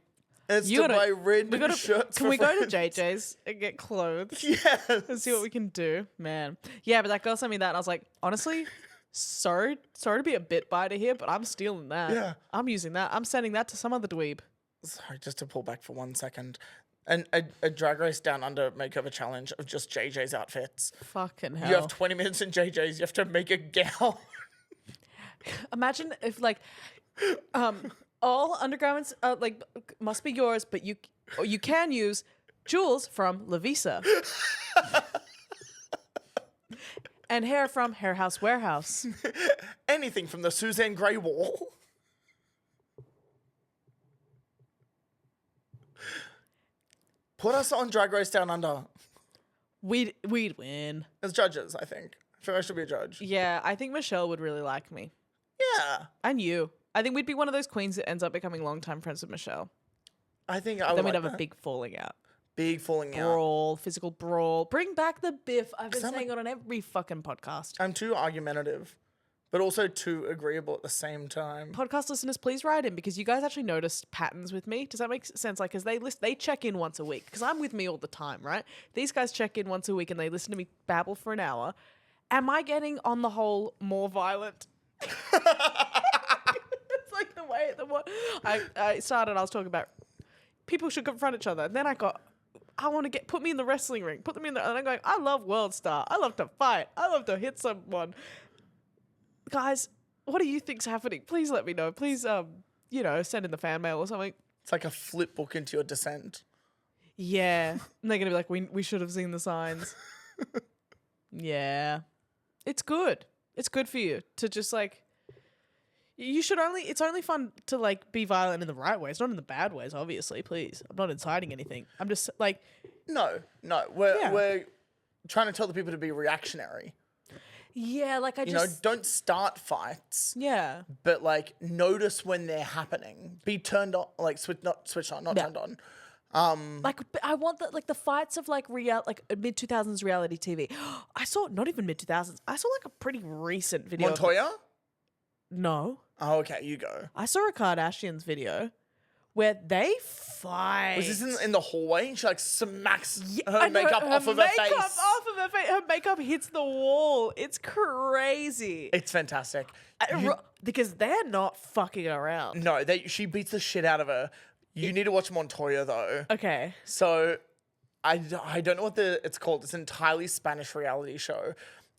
And it's to buy random shirts. Can we go to JJ's and get clothes? Yes. And see what we can do, man. Yeah, but that girl sent me that, and I was like, honestly, sorry to be a bit biter here, but I'm stealing that. Yeah. I'm using that. I'm sending that to some other dweeb. Sorry, just to pull back for 1 second. And a Drag Race Down Under makeover challenge of just JJ's outfits. Fucking hell. You have 20 minutes in JJ's. You have to make a gown. Imagine if like all undergarments like must be yours, but you can use jewels from Lavisa. And hair from Hair House Warehouse. Anything from the Suzanne Grey Wall. Put us on Drag Race Down Under We'd win. as judges, I think. I feel I should be a judge. Yeah, I think Michelle would really like me. Yeah. And you. I think we'd be one of those queens that ends up becoming longtime friends with Michelle. I think I would Then we'd like have a that. big falling out. Big falling out. Brawl, physical brawl. Bring back the biff. I've been that saying it on every fucking podcast. I'm too argumentative, but also too agreeable at the same time. Podcast listeners, please write in because you guys actually noticed patterns with me. Does that make sense? Like, because they check in once a week because I'm with me all the time, right? These guys check in once a week and they listen to me babble for an hour. Am I getting on the whole more violent? It's like the way I started. I was talking about people should confront each other, and then I want to put me in the wrestling ring. Put them in there, and I'm going. I love World Star. I love to fight. I love to hit someone. Guys, what do you think's happening? Please let me know. Please, send in the fan mail or something. It's like a flip book into your descent. Yeah, and they're gonna be like, we should have seen the signs. Yeah, it's good. It's good for you to just like. It's only fun to like be violent in the right ways, not in the bad ways, obviously, please. I'm not inciting anything. I'm just like. No. We're trying to tell the people to be reactionary. Yeah, like Don't start fights. Yeah. But like notice when they're happening. Be turned on, like switch on, not turned on. Like I want the fights of like mid 2000s reality TV. I saw not even mid 2000s. I saw like a pretty recent video. Montoya? No. Oh, okay, you go. I saw a Kardashians video where they fight. Was this in the hallway? And she like smacks her And makeup off of her face. Off of her face. Her makeup hits the wall. It's crazy. It's fantastic. Because they're not fucking around. No, she beats the shit out of her. You need to watch Montoya though. Okay. So, I don't know what it's called. It's an entirely Spanish reality show,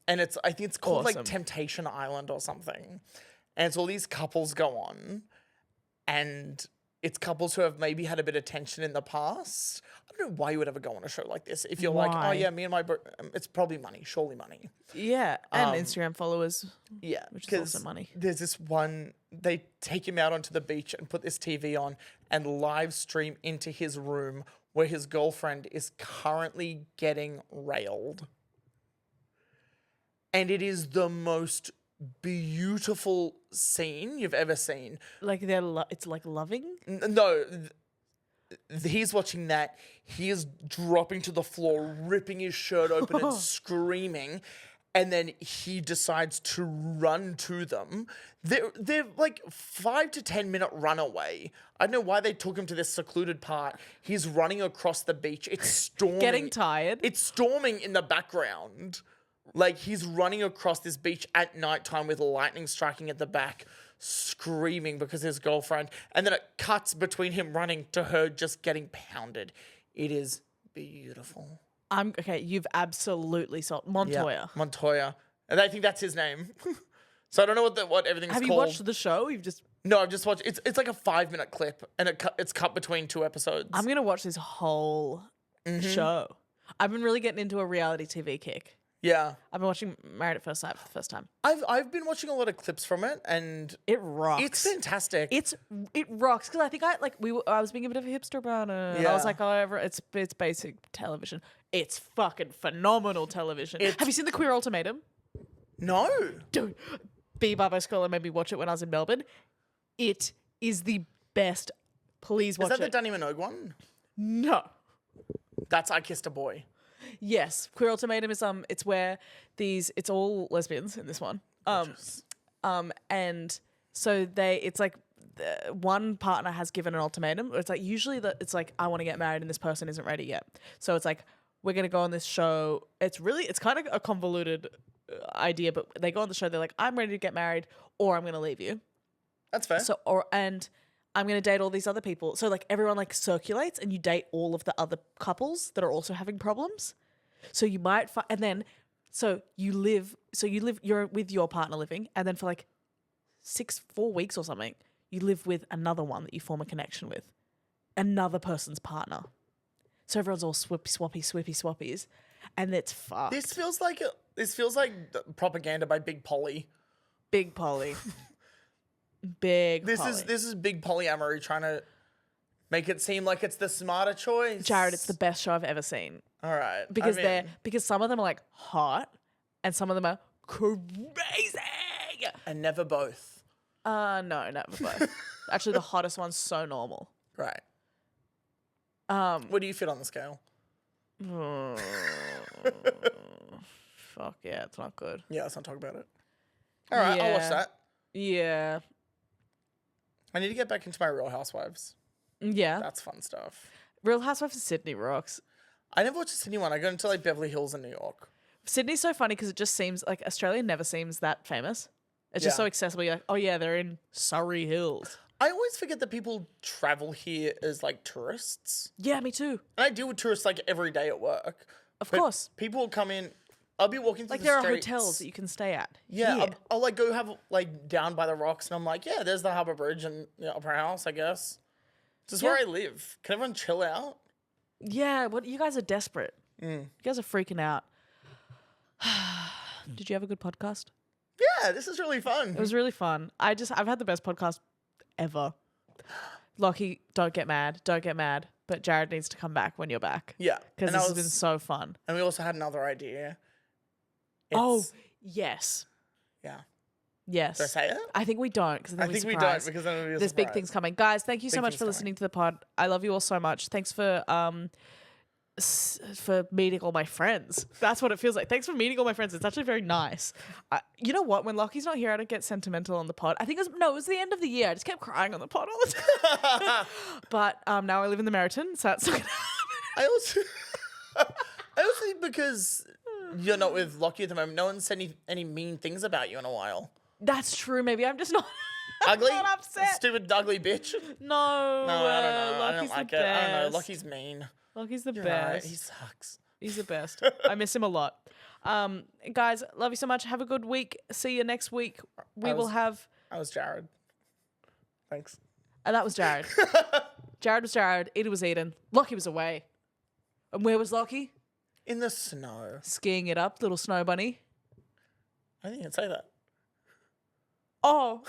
and I think it's called Awesome. like Temptation Island or something. And it's all these couples go on, and it's couples who have maybe had a bit of tension in the past. I don't know why you would ever go on a show like this if you're like, oh Why? yeah, me and my it's probably money, surely money. Yeah. And Instagram followers. Yeah, Which is also money. There's this one, they take him out onto the beach and put this TV on and live stream into his room where his girlfriend is currently getting railed. And it is the most beautiful scene you've ever seen. Like it's like loving. No, he's watching that. He is dropping to the floor, ripping his shirt open and screaming. And then he decides to run to them. They're like 5 to 10 minute run away. I don't know why they took him to this secluded part. He's running across the beach. It's storming. Getting tired. It's storming in the background. Like he's running across this beach at nighttime with lightning striking at the back, screaming because his girlfriend. And then it cuts between him running to her just getting pounded. It is beautiful. Okay. You've absolutely sold Montoya. Yeah, Montoya. And I think that's his name. So I don't know what everything's Have called. you watched the show? You've just. No, I've just watched. It's like a 5-minute clip, and it's cut between 2 episodes. I'm gonna watch this whole show. I've been really getting into a reality TV kick. Yeah, I've been watching Married at First Sight for the first time. I've been watching a lot of clips from it, and It rocks. it's fantastic. It rocks because I think I was being a bit of a hipster about it. I was Yeah. like, however, it's basic television. It's fucking phenomenal television. Have you seen The Queer Ultimatum? No, Dude, B. Barbo Scholar made me watch it when I was in Melbourne. It is the best. Please watch is that it. the Danny Minogue one? No. That's I Kissed a Boy. Yes, Queer Ultimatum is it's where it's all lesbians in this one. And so it's like one partner has given an ultimatum. It's like usually it's like I want to get married and this person isn't ready yet. So it's like we're gonna go on this show. It's kind of a convoluted idea, but they go on the show. They're like, I'm ready to get married, or I'm gonna leave you. That's fair. So and I'm going to date all these other people. So like everyone like circulates and you date all of the other couples that are also having problems. So you might you're with your partner living, and then for like 4 weeks or something, you live with another one that you form a connection with, another person's partner. So everyone's all swappies, and it's fucked. This feels like propaganda by Big Polly. Big Polly. Big This Polly. is Big polyamory trying to make it seem like it's the smarter choice. Jarryd, it's the best show I've ever seen. All right. Because because some of them are like hot and some of them are crazy. And never both. No, never both. Actually, the hottest one's so normal. Right. Where do you fit on the scale? Fuck yeah, it's not good. Yeah, let's not talk about it. All right, I'll watch that. Yeah. I need to get back into my Real Housewives. Yeah. That's fun stuff. Real Housewives of Sydney rocks. I never watched the Sydney one. I go into like Beverly Hills in New York. Sydney's so funny because it just seems like Australia never seems that famous. It's just so accessible. You're like, oh yeah, they're in Surrey Hills. I always forget that people travel here as like tourists. Yeah, me too. And I deal with tourists like every day at work. Of course. People will come in. I'll be walking through Like the there streets. are hotels that you can stay at. Yeah, here. I'll like go have like down by the rocks, and I'm like, yeah, there's the Harbour Bridge and the Opera House, I guess. This is where I live. Can everyone chill out? Yeah, what you guys are desperate. You guys are freaking out. Did you have a good podcast? Yeah, this is really fun. It was really fun. I've had the best podcast ever. Lockie, don't get mad. Don't get mad. But Jarryd needs to come back when you're back. Yeah. Because this has been so fun. And we also had another idea. Yes. Yeah. Yes. Did I say it? I think we don't because I think we don't because then it'll be a there's big surprise. things coming. Guys, thank you so Big much things for coming. listening to the pod. I love you all so much. Thanks for meeting all my friends. That's what it feels like. Thanks for meeting all my friends. It's actually very nice. You know what? When Lockie's not here, I don't get sentimental on the pod. I think it was the end of the year. I just kept crying on the pod all the time. But now I live in the Meriton, so that's not gonna happen. I also think because you're not with Lockie at the moment, no one said any mean things about you in a while. That's true. Maybe I'm just not Ugly? I'm not upset. Stupid ugly bitch? No, No, I don't know. I don't Lockie's like the it. best. I don't know. Lockie's mean. Lockie's the You're best. right. He sucks. He's the best. I miss him a lot. Guys, love you so much. Have a good week. See you next week. We will have... I was Jarryd. Thanks. And that was Jarryd. Jarryd was Jarryd. Eden was Eden. Lockie was away. And where was Lockie? In the snow. Skiing it up, little snow bunny. I didn't even say that. Oh.